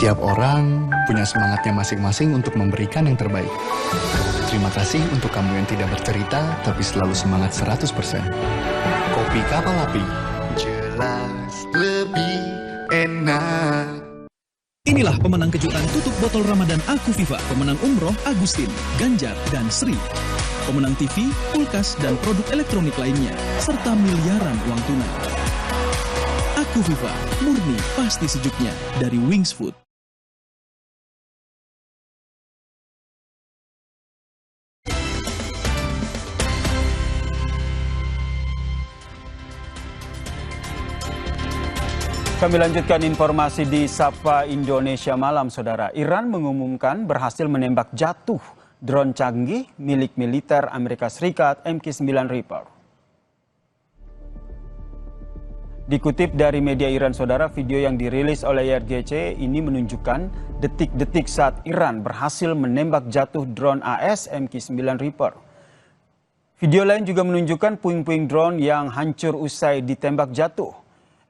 Tiap orang punya semangatnya masing-masing untuk memberikan yang terbaik. Terima kasih untuk kamu yang tidak bercerita, tapi selalu semangat 100%. Kopi Kapal Api, jelas lebih enak. Inilah pemenang kejutan tutup botol Ramadan Aku Viva, pemenang umroh Agustin, Ganjar, dan Sri. Pemenang TV, kulkas, dan produk elektronik lainnya, serta miliaran uang tunai. Aku Viva, murni pasti sejuknya dari Wings Food. Kami lanjutkan informasi di Sapa Indonesia Malam, Saudara. Iran mengumumkan berhasil menembak jatuh drone canggih milik militer Amerika Serikat MQ-9 Reaper. Dikutip dari media Iran, Saudara, video yang dirilis oleh IRGC ini menunjukkan detik-detik saat Iran berhasil menembak jatuh drone AS MQ-9 Reaper. Video lain juga menunjukkan puing-puing drone yang hancur usai ditembak jatuh.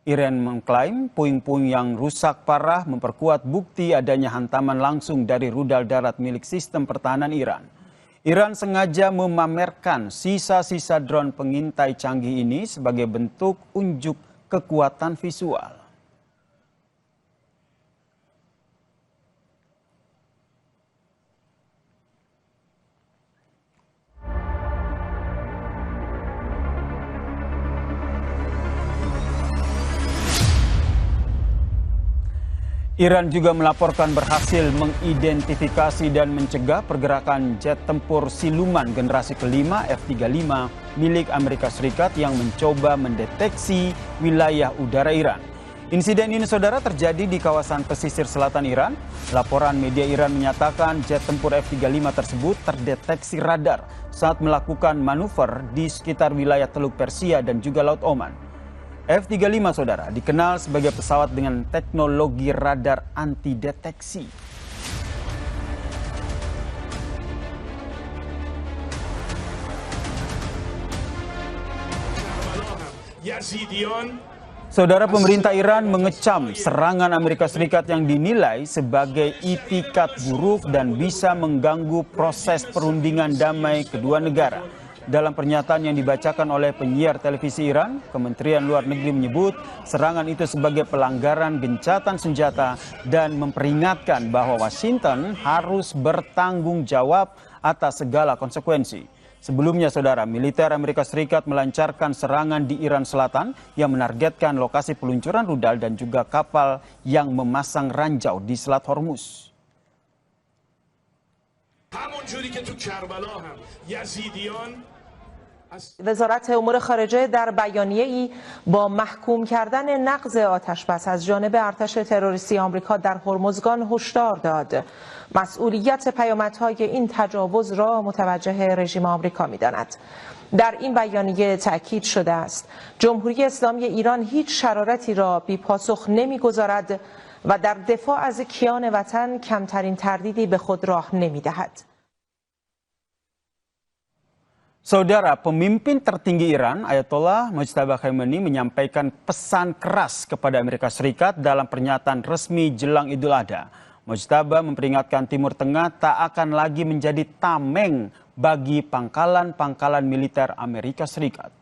Iran mengklaim puing-puing yang rusak parah memperkuat bukti adanya hantaman langsung dari rudal darat milik sistem pertahanan Iran. Iran sengaja memamerkan sisa-sisa drone pengintai canggih ini sebagai bentuk unjuk kekuatan visual. Iran juga melaporkan berhasil mengidentifikasi dan mencegah pergerakan jet tempur siluman generasi kelima F-35 milik Amerika Serikat yang mencoba mendeteksi wilayah udara Iran. Insiden ini, Saudara, terjadi di kawasan pesisir selatan Iran. Laporan media Iran menyatakan jet tempur F-35 tersebut terdeteksi radar saat melakukan manuver di sekitar wilayah Teluk Persia dan juga Laut Oman. F-35, Saudara, dikenal sebagai pesawat dengan teknologi radar anti-deteksi. Saudara, pemerintah Iran mengecam serangan Amerika Serikat yang dinilai sebagai itikat buruk dan bisa mengganggu proses perundingan damai kedua negara. Dalam pernyataan yang dibacakan oleh penyiar televisi Iran, Kementerian Luar Negeri menyebut serangan itu sebagai pelanggaran gencatan senjata dan memperingatkan bahwa Washington harus bertanggung jawab atas segala konsekuensi. Sebelumnya, Saudara, militer Amerika Serikat melancarkan serangan di Iran Selatan yang menargetkan lokasi peluncuran rudal dan juga kapal yang memasang ranjau di Selat Hormuz. وزارت امور خارجه در بیانیه‌ای با محکوم کردن نقض آتشبس از جانب ارتش تروریستی آمریکا در هرمزگان هشدار داد. مسئولیت پیامدهای این تجاوز را متوجه رژیم آمریکا می‌داند. در این بیانیه تأکید شده است جمهوری اسلامی ایران هیچ شرارتی را بی‌پاسخ نمی‌گذارد و در دفاع از کیان وطن کمترین تردیدی به خود راه نمی‌دهد. Saudara, pemimpin tertinggi Iran, Ayatollah Mojtaba Khamenei, menyampaikan pesan keras kepada Amerika Serikat dalam pernyataan resmi jelang Idul Adha. Mojtaba memperingatkan Timur Tengah tak akan lagi menjadi tameng bagi pangkalan-pangkalan militer Amerika Serikat.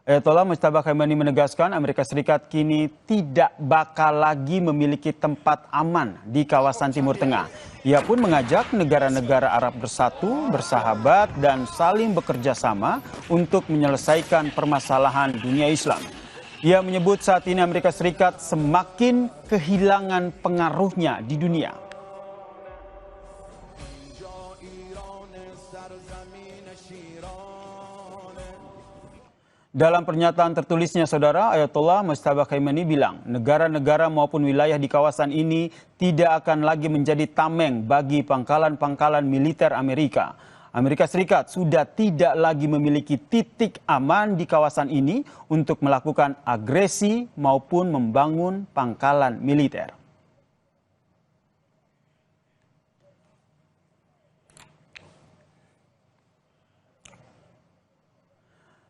Ayatollah Mojtaba Khamenei menegaskan Amerika Serikat kini tidak bakal lagi memiliki tempat aman di kawasan Timur Tengah. Ia pun mengajak negara-negara Arab bersatu, bersahabat, dan saling bekerja sama untuk menyelesaikan permasalahan dunia Islam. Ia menyebut saat ini Amerika Serikat semakin kehilangan pengaruhnya di dunia. Dalam pernyataan tertulisnya, Saudara, Ayatollah Mojtaba Khamenei bilang negara-negara maupun wilayah di kawasan ini tidak akan lagi menjadi tameng bagi pangkalan-pangkalan militer Amerika. Amerika Serikat sudah tidak lagi memiliki titik aman di kawasan ini untuk melakukan agresi maupun membangun pangkalan militer.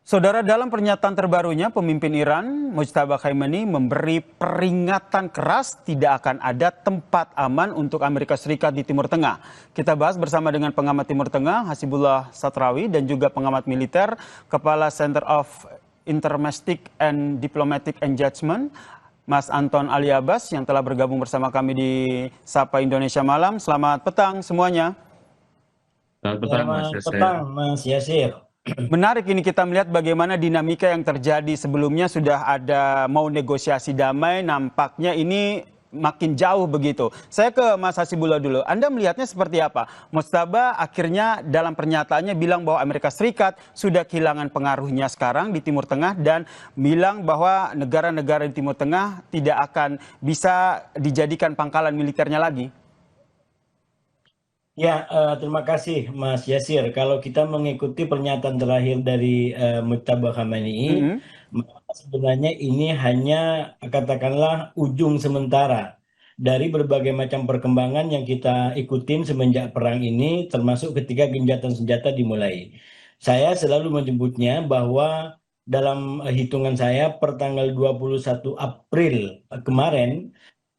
Saudara, dalam pernyataan terbarunya, pemimpin Iran, Mojtaba Khamenei, memberi peringatan keras tidak akan ada tempat aman untuk Amerika Serikat di Timur Tengah. Kita bahas bersama dengan pengamat Timur Tengah, Hasibullah Satrawi, dan juga pengamat militer, Kepala Center of Intermestic and Diplomatic Engagement, Mas Anton Ali Abbas, yang telah bergabung bersama kami di Sapa Indonesia Malam. Selamat petang semuanya. Selamat petang, Mas Selamat Yasir. petang, Mas Yasir. Menarik ini kita melihat bagaimana dinamika yang terjadi sebelumnya sudah ada mau negosiasi damai, nampaknya ini makin jauh begitu. Saya ke Mas Hasibullah dulu. Anda melihatnya seperti apa? Mojtaba akhirnya dalam pernyataannya bilang bahwa Amerika Serikat sudah kehilangan pengaruhnya sekarang di Timur Tengah dan bilang bahwa negara-negara di Timur Tengah tidak akan bisa dijadikan pangkalan militernya lagi. Ya, terima kasih Mas Yasir. Kalau kita mengikuti pernyataan terakhir dari Mojtaba Khamenei, maka sebenarnya ini hanya katakanlah ujung sementara dari berbagai macam perkembangan yang kita ikutin semenjak perang ini, termasuk ketika gencatan senjata dimulai. Saya selalu menyebutnya bahwa dalam hitungan saya per tanggal 21 April kemarin,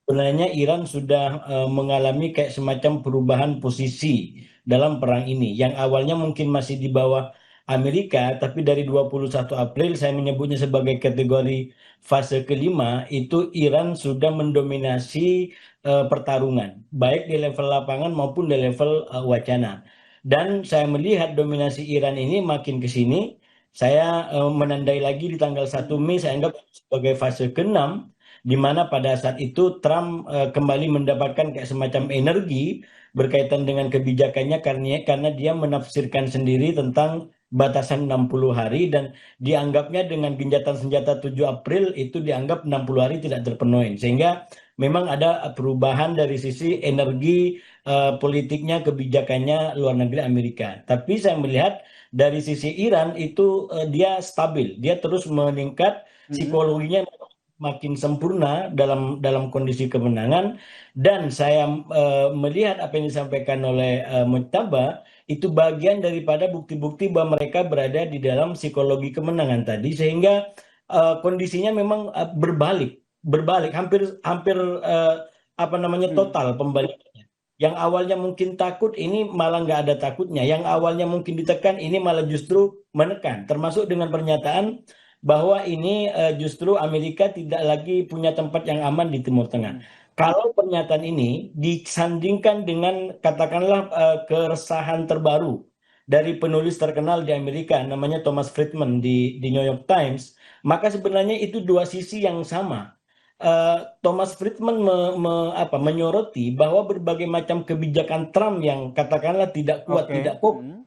sebenarnya Iran sudah mengalami kayak semacam perubahan posisi dalam perang ini. Yang awalnya mungkin masih di bawah Amerika, tapi dari 21 April saya menyebutnya sebagai kategori fase kelima, itu Iran sudah mendominasi pertarungan, baik di level lapangan maupun di level wacana. Dan saya melihat dominasi Iran ini makin ke sini, saya menandai lagi di tanggal 1 Mei, saya anggap sebagai fase ke-6, di mana pada saat itu Trump kembali mendapatkan kayak semacam energi berkaitan dengan kebijakannya karena dia menafsirkan sendiri tentang batasan 60 hari dan dianggapnya dengan gencatan senjata 7 April itu dianggap 60 hari tidak terpenuhi. Sehingga memang ada perubahan dari sisi energi politiknya, kebijakannya luar negeri Amerika. Tapi saya melihat dari sisi Iran itu dia stabil, dia terus meningkat, psikologinya makin sempurna dalam kondisi kemenangan, dan saya melihat apa yang disampaikan oleh Mojtaba itu bagian daripada bukti-bukti bahwa mereka berada di dalam psikologi kemenangan tadi, sehingga kondisinya memang berbalik hampir total pembalikannya. Yang awalnya mungkin takut, ini malah nggak ada takutnya. Yang awalnya mungkin ditekan, ini malah justru menekan, termasuk dengan pernyataan bahwa ini justru Amerika tidak lagi punya tempat yang aman di Timur Tengah. Kalau pernyataan ini disandingkan dengan katakanlah keresahan terbaru dari penulis terkenal di Amerika namanya Thomas Friedman di New York Times, maka sebenarnya itu dua sisi yang sama. Thomas Friedman menyoroti bahwa berbagai macam kebijakan Trump yang katakanlah tidak kuat, tidak kokoh,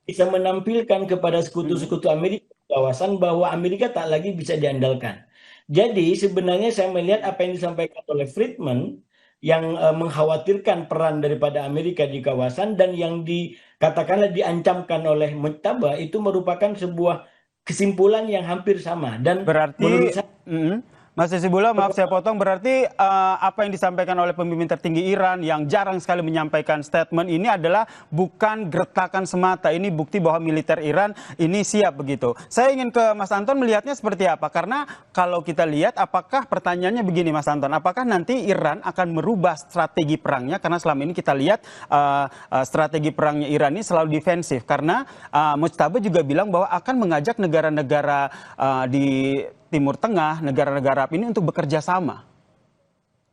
bisa menampilkan kepada sekutu-sekutu Amerika kawasan bahwa Amerika tak lagi bisa diandalkan. Jadi sebenarnya saya melihat apa yang disampaikan oleh Friedman yang mengkhawatirkan peran daripada Amerika di kawasan dan yang dikatakanlah diancamkan oleh Mojtaba itu merupakan sebuah kesimpulan yang hampir sama. Dan berarti menurut saya, Mas Hasibullah, maaf saya potong, berarti apa yang disampaikan oleh pemimpin tertinggi Iran yang jarang sekali menyampaikan statement ini adalah bukan gertakan semata, ini bukti bahwa militer Iran ini siap begitu. Saya ingin ke Mas Anton melihatnya seperti apa, karena kalau kita lihat apakah pertanyaannya begini Mas Anton, apakah nanti Iran akan merubah strategi perangnya, karena selama ini kita lihat strategi perangnya Iran ini selalu defensif, karena Mojtaba juga bilang bahwa akan mengajak negara-negara di Timur Tengah, negara-negara Arab ini untuk bekerja sama.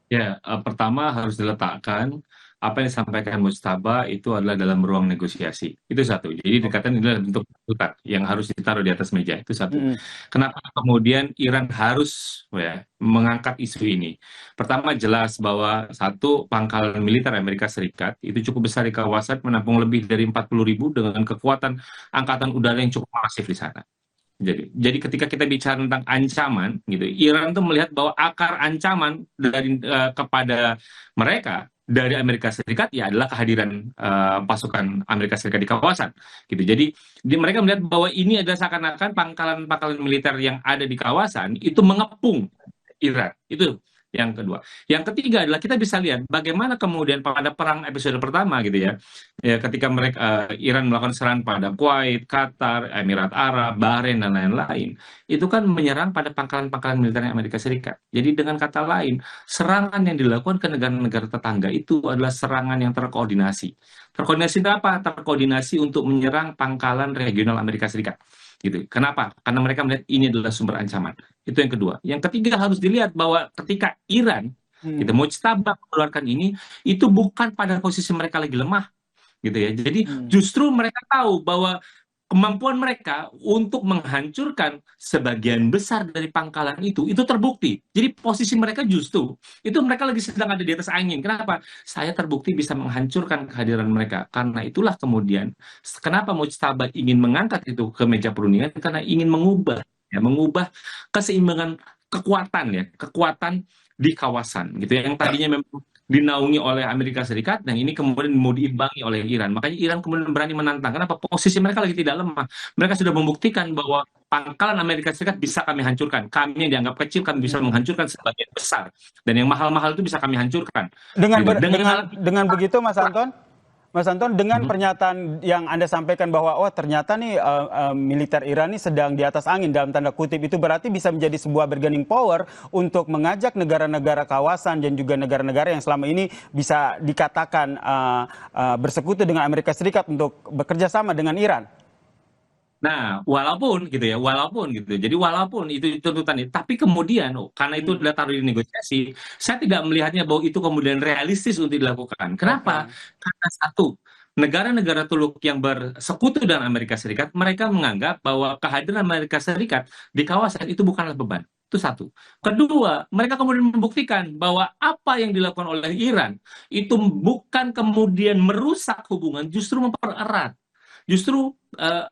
Ya, pertama harus diletakkan apa yang disampaikan Mojtaba itu adalah dalam ruang negosiasi. Itu satu. Jadi dikatakan ini adalah bentuk tuntutan yang harus ditaruh di atas meja. Itu satu. Kenapa kemudian Iran harus mengangkat isu ini? Pertama jelas bahwa satu, pangkalan militer Amerika Serikat itu cukup besar di kawasan, menampung lebih dari 40.000 dengan kekuatan angkatan udara yang cukup masif di sana. Jadi ketika kita bicara tentang ancaman, gitu, Iran tuh melihat bahwa akar ancaman dari kepada mereka dari Amerika Serikat ya adalah kehadiran pasukan Amerika Serikat di kawasan, gitu. Jadi mereka melihat bahwa ini adalah seakan-akan pangkalan-pangkalan militer yang ada di kawasan itu mengepung Iran. Itu Yang kedua. Yang ketiga adalah kita bisa lihat bagaimana kemudian pada perang episode pertama gitu ya, ketika mereka Iran melakukan serangan pada Kuwait, Qatar, Emirat Arab, Bahrain dan lain-lain, itu kan menyerang pada pangkalan-pangkalan militer Amerika Serikat. Jadi dengan kata lain, serangan yang dilakukan ke negara-negara tetangga itu adalah serangan yang terkoordinasi. Terkoordinasi itu apa? Terkoordinasi untuk menyerang pangkalan regional Amerika Serikat. Gitu. Kenapa? Karena mereka melihat ini adalah sumber ancaman. Itu yang kedua. Yang ketiga harus dilihat bahwa ketika Iran gitu mujtabah mengeluarkan ini, itu bukan pada posisi mereka lagi lemah, gitu ya. Jadi justru mereka tahu bahwa kemampuan mereka untuk menghancurkan sebagian besar dari pangkalan itu terbukti. Jadi posisi mereka justru itu mereka lagi sedang ada di atas angin. Kenapa? Saya terbukti bisa menghancurkan kehadiran mereka. Karena itulah kemudian kenapa Mujtaba ingin mengangkat itu ke meja perundingan, karena ingin mengubah keseimbangan kekuatan di kawasan gitu ya, yang tadinya memang dinaungi oleh Amerika Serikat, dan ini kemudian mau diimbangi oleh Iran. Makanya Iran kemudian berani menantang. Kenapa? Posisi mereka lagi tidak lemah. Mereka sudah membuktikan bahwa pangkalan Amerika Serikat bisa kami hancurkan. Kami yang dianggap kecil, kami bisa menghancurkan sebagian besar. Dan yang mahal-mahal itu bisa kami hancurkan. Dengan begitu, Mas Anton, dengan pernyataan yang Anda sampaikan bahwa ternyata nih militer Iran ini sedang di atas angin dalam tanda kutip, itu berarti bisa menjadi sebuah bargaining power untuk mengajak negara-negara kawasan dan juga negara-negara yang selama ini bisa dikatakan bersekutu dengan Amerika Serikat untuk bekerja sama dengan Iran. Nah, walaupun gitu. Jadi walaupun itu tuntutan, tapi kemudian karena itu sudah taruh di negosiasi, saya tidak melihatnya bahwa itu kemudian realistis untuk dilakukan. Kenapa? Karena satu, negara-negara Teluk yang bersekutu dengan Amerika Serikat, mereka menganggap bahwa kehadiran Amerika Serikat di kawasan itu bukanlah beban. Itu satu. Kedua, mereka kemudian membuktikan bahwa apa yang dilakukan oleh Iran itu bukan kemudian merusak hubungan, justru mempererat. Justru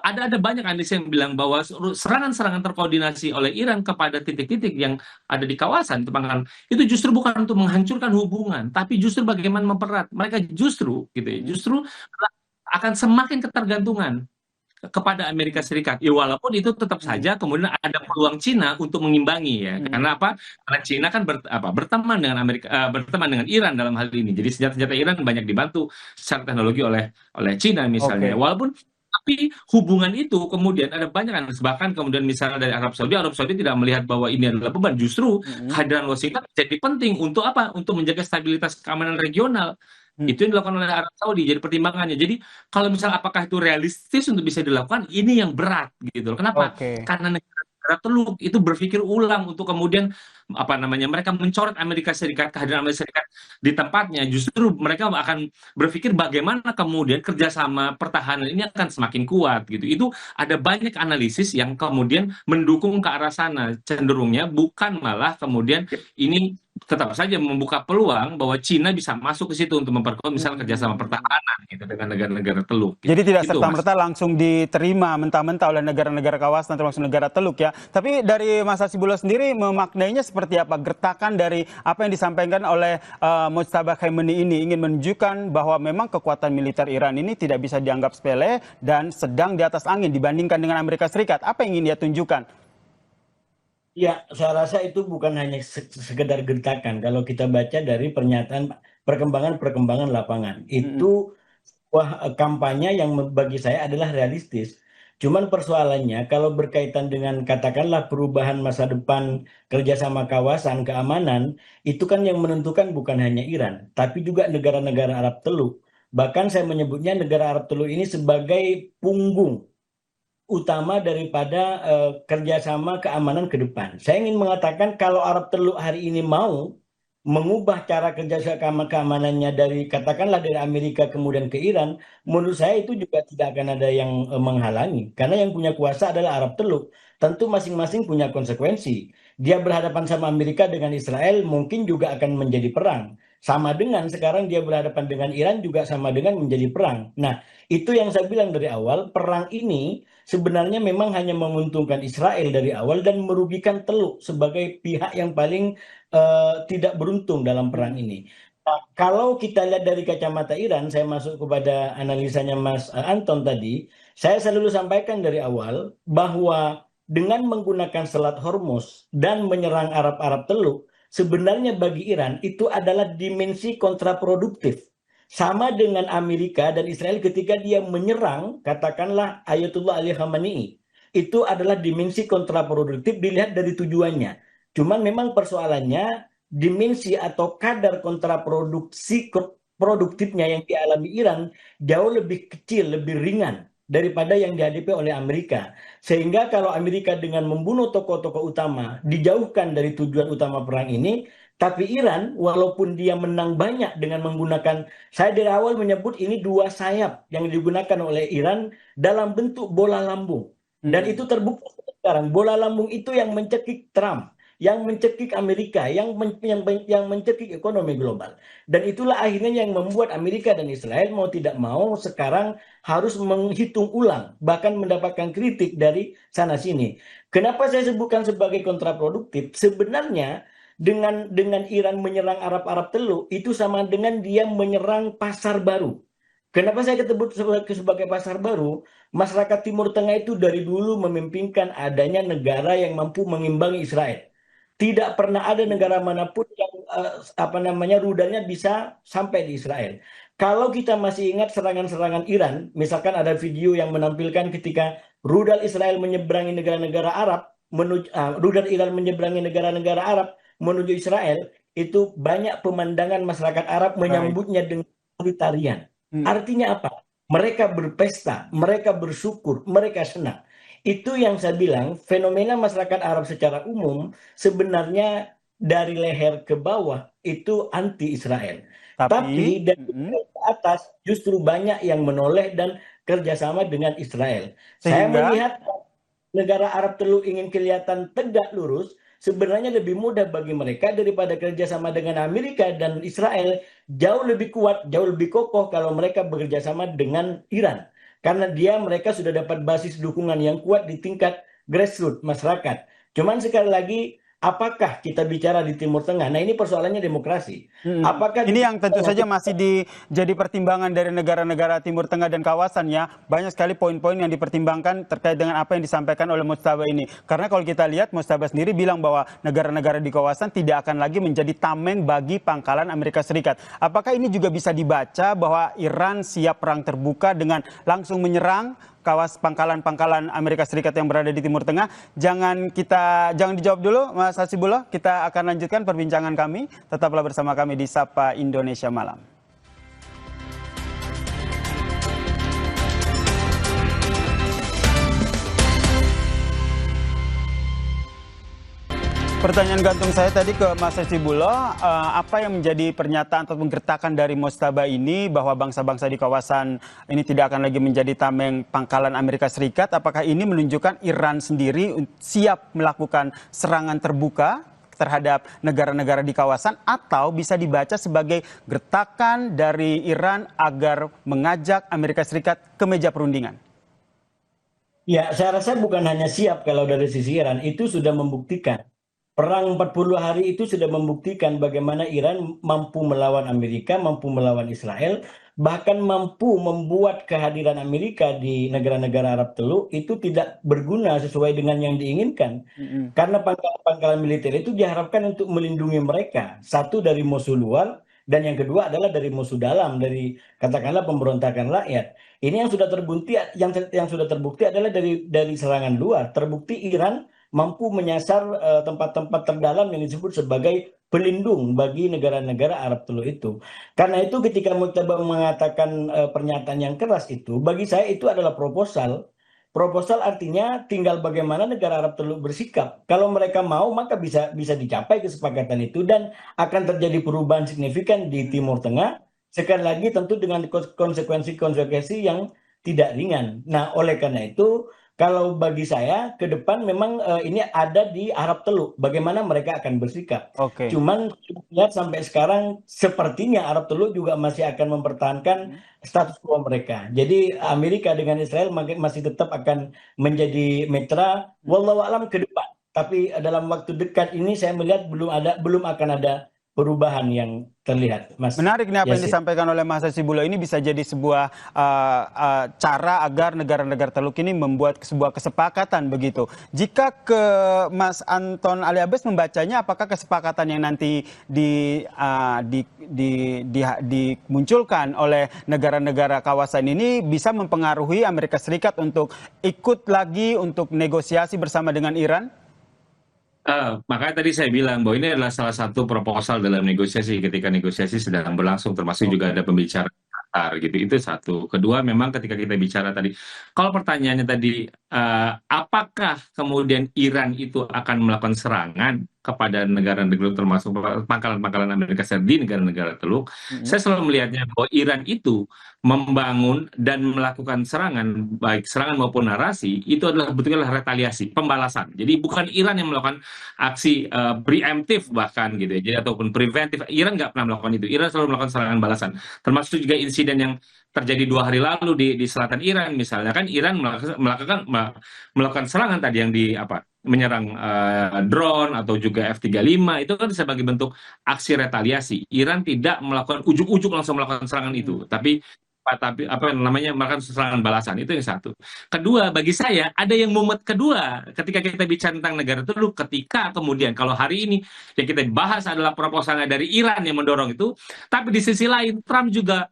ada banyak analis yang bilang bahwa serangan-serangan terkoordinasi oleh Iran kepada titik-titik yang ada di kawasan itu justru bukan untuk menghancurkan hubungan, tapi justru bagaimana mempererat. Mereka justru akan semakin ketergantungan kepada Amerika Serikat. Ya, walaupun itu tetap saja kemudian ada peluang Cina untuk mengimbangi ya. Karena apa? Karena Cina kan berteman dengan Iran dalam hal ini. Jadi senjata-senjata Iran banyak dibantu secara teknologi oleh Cina misalnya. Tapi hubungan itu kemudian ada banyak bahkan kemudian misalnya dari Arab Saudi tidak melihat bahwa ini adalah beban. Justru kehadiran Washington jadi penting untuk apa? Untuk menjaga stabilitas keamanan regional. Itu yang dilakukan oleh Arab Saudi, jadi pertimbangannya. Jadi kalau misalnya apakah itu realistis untuk bisa dilakukan, ini yang berat gitu. Kenapa? Karena negara Teluk itu berpikir ulang untuk kemudian mereka mencoret Amerika Serikat, kehadiran Amerika Serikat di tempatnya. Justru mereka akan berpikir bagaimana kemudian kerjasama pertahanan ini akan semakin kuat gitu. Itu ada banyak analisis yang kemudian mendukung ke arah sana, cenderungnya bukan malah kemudian ini tetap saja membuka peluang bahwa Cina bisa masuk ke situ untuk memperkuat misalnya kerjasama pertahanan gitu dengan negara-negara Teluk. Gitu. Jadi tidak serta-merta langsung diterima mentah-mentah oleh negara-negara kawasan termasuk negara Teluk ya. Tapi dari Mas Hasibullah sendiri memaknainya seperti apa? Gertakan dari apa yang disampaikan oleh Mujtaba Khamenei ini ingin menunjukkan bahwa memang kekuatan militer Iran ini tidak bisa dianggap sepele dan sedang di atas angin dibandingkan dengan Amerika Serikat. Apa yang ingin dia tunjukkan? Ya, saya rasa itu bukan hanya sekedar gertakan. Kalau kita baca dari pernyataan perkembangan lapangan, itu sebuah kampanye yang bagi saya adalah realistis. Cuman persoalannya kalau berkaitan dengan katakanlah perubahan masa depan kerjasama kawasan keamanan, itu kan yang menentukan bukan hanya Iran, tapi juga negara-negara Arab Teluk. Bahkan saya menyebutnya negara Arab Teluk ini sebagai punggung utama daripada kerjasama keamanan ke depan. Saya ingin mengatakan kalau Arab Teluk hari ini mau mengubah cara kerjasama keamanannya dari katakanlah dari Amerika kemudian ke Iran, menurut saya itu juga tidak akan ada yang menghalangi. Karena yang punya kuasa adalah Arab Teluk. Tentu masing-masing punya konsekuensi. Dia berhadapan sama Amerika dengan Israel mungkin juga akan menjadi perang. Sama dengan sekarang dia berhadapan dengan Iran juga sama dengan menjadi perang. Nah, itu yang saya bilang dari awal, perang ini sebenarnya memang hanya menguntungkan Israel dari awal dan merugikan Teluk sebagai pihak yang paling tidak beruntung dalam perang ini. Nah, kalau kita lihat dari kacamata Iran, saya masuk kepada analisanya Mas Anton tadi, saya selalu sampaikan dari awal bahwa dengan menggunakan Selat Hormuz dan menyerang Arab Teluk, sebenarnya bagi Iran itu adalah dimensi kontraproduktif. Sama dengan Amerika dan Israel ketika dia menyerang, katakanlah Ayatullah Ali Khamenei. Itu adalah dimensi kontraproduktif dilihat dari tujuannya. Cuman memang persoalannya dimensi atau kadar produktifnya yang dialami Iran jauh lebih kecil, lebih ringan daripada yang dihadapi oleh Amerika. Sehingga kalau Amerika dengan membunuh tokoh-tokoh utama dijauhkan dari tujuan utama perang ini, tapi Iran walaupun dia menang banyak dengan menggunakan, saya dari awal menyebut ini dua sayap yang digunakan oleh Iran dalam bentuk bola lambung. Dan itu terbukti sekarang, bola lambung itu yang mencekik Trump, yang mencekik Amerika, yang mencekik ekonomi global. Dan itulah akhirnya yang membuat Amerika dan Israel mau tidak mau sekarang harus menghitung ulang, bahkan mendapatkan kritik dari sana-sini. Kenapa saya sebutkan sebagai kontraproduktif? Sebenarnya dengan Iran menyerang Arab Teluk, itu sama dengan dia menyerang pasar baru. Kenapa saya sebut sebagai pasar baru? Masyarakat Timur Tengah itu dari dulu memimpikan adanya negara yang mampu mengimbangi Israel. Tidak pernah ada negara manapun yang rudalnya bisa sampai di Israel. Kalau kita masih ingat serangan-serangan Iran, misalkan ada video yang menampilkan ketika rudal Israel menyeberangi negara-negara Arab, rudal Iran menyeberangi negara-negara Arab menuju Israel, itu banyak pemandangan masyarakat Arab menyambutnya dengan tarian. Artinya apa? Mereka berpesta, mereka bersyukur, mereka senang. Itu yang saya bilang, fenomena masyarakat Arab secara umum sebenarnya dari leher ke bawah itu anti-Israel. Tapi dari ke atas justru banyak yang menoleh dan kerjasama dengan Israel. Saya melihat negara Arab Teluk ingin kelihatan tegak lurus, sebenarnya lebih mudah bagi mereka daripada kerjasama dengan Amerika dan Israel. Jauh lebih kuat, jauh lebih kokoh kalau mereka bekerjasama dengan Iran. Karena mereka sudah dapat basis dukungan yang kuat di tingkat grassroots masyarakat. Cuman sekali lagi, apakah kita bicara di Timur Tengah? Nah, ini persoalannya demokrasi. Apakah ini yang tentu saja masih jadi pertimbangan dari negara-negara Timur Tengah dan kawasannya. Banyak sekali poin-poin yang dipertimbangkan terkait dengan apa yang disampaikan oleh Mujtaba ini. Karena kalau kita lihat, Mujtaba sendiri bilang bahwa negara-negara di kawasan tidak akan lagi menjadi tameng bagi pangkalan Amerika Serikat. Apakah ini juga bisa dibaca bahwa Iran siap perang terbuka dengan langsung menyerang pangkalan-pangkalan Amerika Serikat yang berada di Timur Tengah? Jangan dijawab dulu, Mas Hasibullah. Kita akan lanjutkan perbincangan kami. Tetaplah bersama kami di Sapa Indonesia Malam. Pertanyaan gantung saya tadi ke Mas Hasibullah, apa yang menjadi pernyataan atau penggertakan dari Mujtaba ini bahwa bangsa-bangsa di kawasan ini tidak akan lagi menjadi tameng pangkalan Amerika Serikat? Apakah ini menunjukkan Iran sendiri siap melakukan serangan terbuka terhadap negara-negara di kawasan, atau bisa dibaca sebagai gertakan dari Iran agar mengajak Amerika Serikat ke meja perundingan? Ya, saya rasa bukan hanya siap kalau dari sisi Iran, itu sudah membuktikan. Perang 40 hari itu sudah membuktikan bagaimana Iran mampu melawan Amerika, mampu melawan Israel, bahkan mampu membuat kehadiran Amerika di negara-negara Arab Teluk itu tidak berguna sesuai dengan yang diinginkan. Karena pangkalan militer itu diharapkan untuk melindungi mereka. Satu dari musuh luar, dan yang kedua adalah dari musuh dalam, dari katakanlah pemberontakan rakyat. Ini yang sudah terbukti, yang sudah terbukti adalah dari serangan luar. Terbukti Iran mampu menyasar tempat-tempat terdalam yang disebut sebagai pelindung bagi negara-negara Arab Teluk itu. Karena itu ketika Mujtaba mengatakan pernyataan yang keras itu, bagi saya itu adalah proposal. Proposal artinya tinggal bagaimana negara Arab Teluk bersikap. Kalau mereka mau, maka bisa dicapai kesepakatan itu dan akan terjadi perubahan signifikan di Timur Tengah. Sekali lagi tentu dengan konsekuensi-konsekuensi yang tidak ringan. Nah, oleh karena itu, kalau bagi saya ke depan memang ini ada di Arab Teluk, bagaimana mereka akan bersikap. Cuman lihat sampai sekarang sepertinya Arab Teluk juga masih akan mempertahankan status quo mereka. Jadi Amerika dengan Israel masih tetap akan menjadi mitra, wallahu a'lam ke depan. Tapi dalam waktu dekat ini saya melihat belum akan ada perubahan yang terlihat, Mas Menarik nih apa yang Yasir. disampaikan oleh Mas Hasibulo, ini bisa jadi sebuah cara agar negara-negara Teluk ini membuat sebuah kesepakatan begitu. Jika ke Mas Anton Aliabes membacanya, apakah kesepakatan yang nanti dimunculkan oleh negara-negara kawasan ini bisa mempengaruhi Amerika Serikat untuk ikut lagi untuk negosiasi bersama dengan Iran? Makanya tadi saya bilang bahwa ini adalah salah satu proposal dalam negosiasi ketika negosiasi sedang berlangsung, termasuk juga ada pembicaraan Qatar gitu. Itu satu. Kedua, memang ketika kita bicara tadi, kalau pertanyaannya tadi, apakah kemudian Iran itu akan melakukan serangan kepada negara-negara termasuk pangkalan-pangkalan Amerika Serikat di negara-negara Teluk, saya selalu melihatnya bahwa Iran itu membangun dan melakukan serangan, baik serangan maupun narasi, itu adalah betulnya retaliasi, pembalasan. Jadi bukan Iran yang melakukan aksi preemptif bahkan gitu ya, jadi ataupun preventif. Iran nggak pernah melakukan itu. Iran selalu melakukan serangan balasan. Termasuk juga insiden yang terjadi 2 hari lalu di selatan Iran misalnya, kan Iran melakukan serangan tadi yang menyerang drone atau juga F-35, itu kan sebagai bentuk aksi retaliasi. Iran tidak melakukan ujuk-ujuk langsung melakukan serangan itu, tapi apa namanya, melakukan serangan balasan. Itu yang satu. Kedua, bagi saya ada yang mumet kedua ketika kita bicara tentang negara Teluk, ketika kemudian kalau hari ini yang kita bahas adalah proposalnya dari Iran yang mendorong itu, tapi di sisi lain Trump juga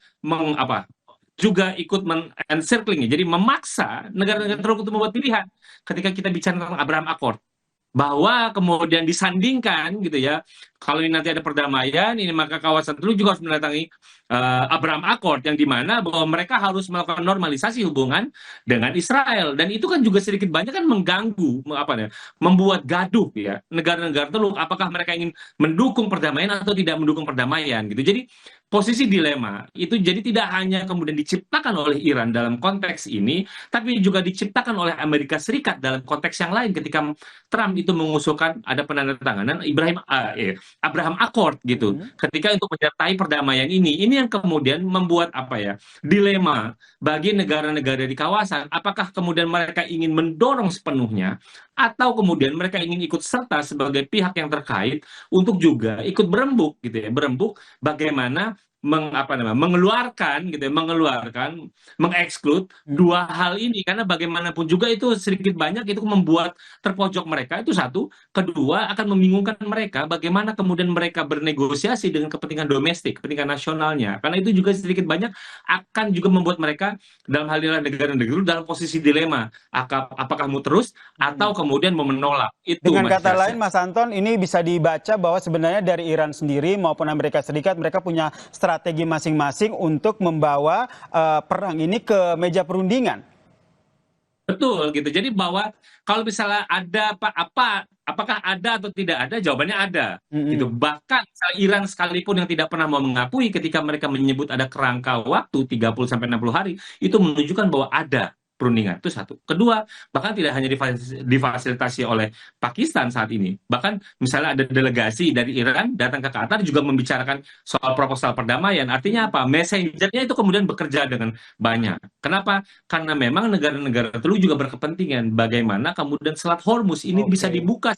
juga ikut encircling, jadi memaksa negara-negara Teluk untuk membuat pilihan ketika kita bicara tentang Abraham Accord, bahwa kemudian disandingkan gitu ya, kalau ini nanti ada perdamaian ini, maka kawasan Teluk juga harus mendatangi Abraham Accord, yang dimana bahwa mereka harus melakukan normalisasi hubungan dengan Israel, dan itu kan juga sedikit banyak kan mengganggu, membuat gaduh ya negara-negara Teluk, apakah mereka ingin mendukung perdamaian atau tidak mendukung perdamaian gitu. Jadi posisi dilema itu jadi tidak hanya kemudian diciptakan oleh Iran dalam konteks ini, tapi juga diciptakan oleh Amerika Serikat dalam konteks yang lain ketika Trump itu mengusulkan ada penandatanganan Abraham Accord gitu, ketika untuk menyertai perdamaian ini yang kemudian membuat dilema bagi negara-negara di kawasan, apakah kemudian mereka ingin mendorong sepenuhnya atau kemudian mereka ingin ikut serta sebagai pihak yang terkait untuk juga ikut berembuk gitu ya, berembuk bagaimana mengeluarkan gitu ya, mengeksklud dua hal ini, karena bagaimanapun juga itu sedikit banyak itu membuat terpojok mereka, itu satu. Kedua, akan membingungkan mereka bagaimana kemudian mereka bernegosiasi dengan kepentingan domestik, kepentingan nasionalnya, karena itu juga sedikit banyak akan juga membuat mereka dalam hal ini negara-negara dalam posisi dilema, apakah mau terus atau kemudian mau menolak. Itu dengan kata lain, Mas Anton, ini bisa dibaca bahwa sebenarnya dari Iran sendiri maupun Amerika Serikat, mereka punya strategi masing-masing untuk membawa perang ini ke meja perundingan. Betul gitu. Jadi bahwa kalau misalnya ada apakah ada atau tidak ada, jawabannya ada. Gitu. Bahkan Iran sekalipun yang tidak pernah mau mengakui, ketika mereka menyebut ada kerangka waktu 30-60 hari, itu menunjukkan bahwa ada perundingan. Itu satu. Kedua, bahkan tidak hanya difasilitasi oleh Pakistan saat ini. Bahkan misalnya ada delegasi dari Iran datang ke Qatar juga membicarakan soal proposal perdamaian. Artinya apa? Messengernya itu kemudian bekerja dengan banyak. Kenapa? Karena memang negara-negara Teluk juga berkepentingan bagaimana kemudian Selat Hormuz ini bisa dibuka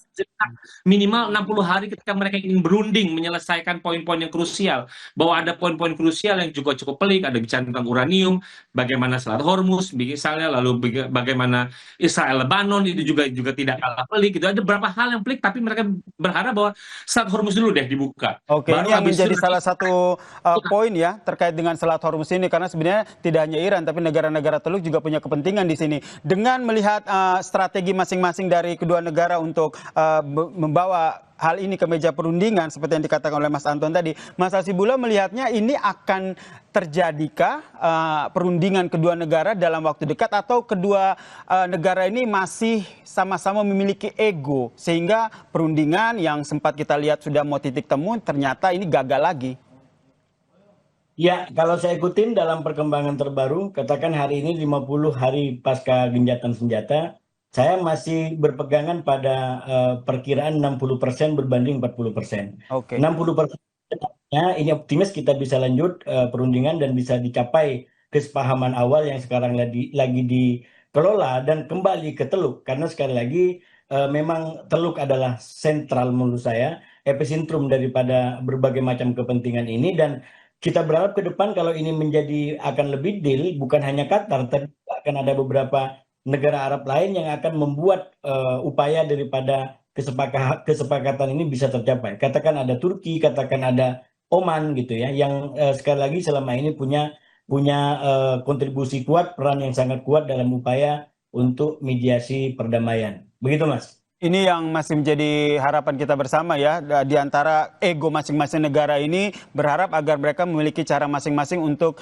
minimal 60 hari ketika mereka ingin berunding menyelesaikan poin-poin yang krusial. Bahwa ada poin-poin krusial yang juga cukup pelik, ada bicara tentang uranium, bagaimana Selat Hormuz misalnya, lalu bagaimana Israel Lebanon itu juga tidak kalah pelik gitu. Ada beberapa hal yang pelik, tapi mereka berharap bahwa Selat Hormuz dulu deh dibuka. Oke, ini yang menjadi salah satu poin ya terkait dengan Selat Hormuz ini, karena sebenarnya tidak hanya Iran tapi negara-negara Teluk juga punya kepentingan di sini. Dengan melihat strategi masing-masing dari kedua negara untuk membawa hal ini ke meja perundingan seperti yang dikatakan oleh Mas Anton tadi, Mas Hasibulo melihatnya ini akan terjadikah perundingan kedua negara dalam waktu dekat, atau kedua negara ini masih sama-sama memiliki ego sehingga perundingan yang sempat kita lihat sudah mau titik temu ternyata ini gagal lagi? Ya, kalau saya ikutin dalam perkembangan terbaru, katakan hari ini 50 hari pasca gencatan senjata, saya masih berpegangan pada perkiraan 60% berbanding 40%. 60% ini optimis kita bisa lanjut perundingan dan bisa dicapai kesepahaman awal yang sekarang lagi dikelola dan kembali ke Teluk. Karena sekali lagi memang Teluk adalah sentral menurut saya, epicentrum daripada berbagai macam kepentingan ini, dan kita berharap ke depan kalau ini akan lebih deal, bukan hanya Qatar, tapi akan ada beberapa negara Arab lain yang akan membuat upaya daripada kesepakatan ini bisa tercapai. Katakan ada Turki, katakan ada Oman gitu ya, yang sekali lagi selama ini punya kontribusi kuat, peran yang sangat kuat dalam upaya untuk mediasi perdamaian. Begitu, Mas. Ini yang masih menjadi harapan kita bersama ya, di antara ego masing-masing negara ini, berharap agar mereka memiliki cara masing-masing untuk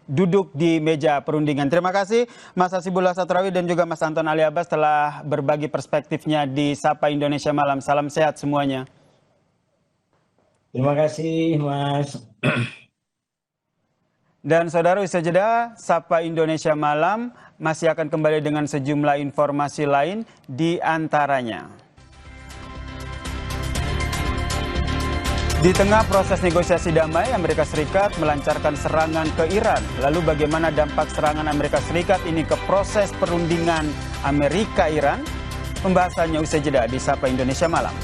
duduk di meja perundingan. Terima kasih Mas Hasibullah Satrawi dan juga Mas Anton Ali Abbas telah berbagi perspektifnya di Sapa Indonesia Malam. Salam sehat semuanya. Terima kasih, Mas. Dan saudara, usai jeda, Sapa Indonesia Malam masih akan kembali dengan sejumlah informasi lain, di antaranya. Di tengah proses negosiasi damai, Amerika Serikat melancarkan serangan ke Iran. Lalu bagaimana dampak serangan Amerika Serikat ini ke proses perundingan Amerika-Iran? Pembahasannya usai jeda di Sapa Indonesia Malam.